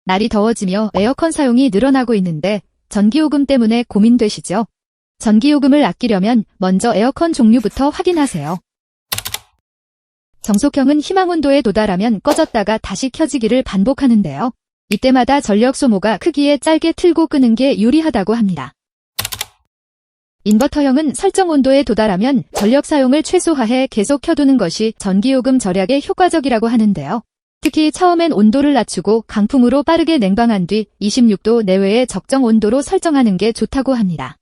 날이 더워지며 에어컨 사용이 늘어나고 있는데 전기요금 때문에 고민되시죠? 전기요금을 아끼려면 먼저 에어컨 종류부터 확인하세요. 정속형은 희망온도에 도달하면 꺼졌다가 다시 켜지기를 반복하는데요. 이때마다 전력 소모가 크기에 짧게 틀고 끄는 게 유리하다고 합니다. 인버터형은 설정 온도에 도달하면 전력 사용을 최소화해 계속 켜두는 것이 전기요금 절약에 효과적이라고 하는데요. 특히 처음엔 온도를 낮추고 강풍으로 빠르게 냉방한 뒤 26도 내외의 적정 온도로 설정하는 게 좋다고 합니다.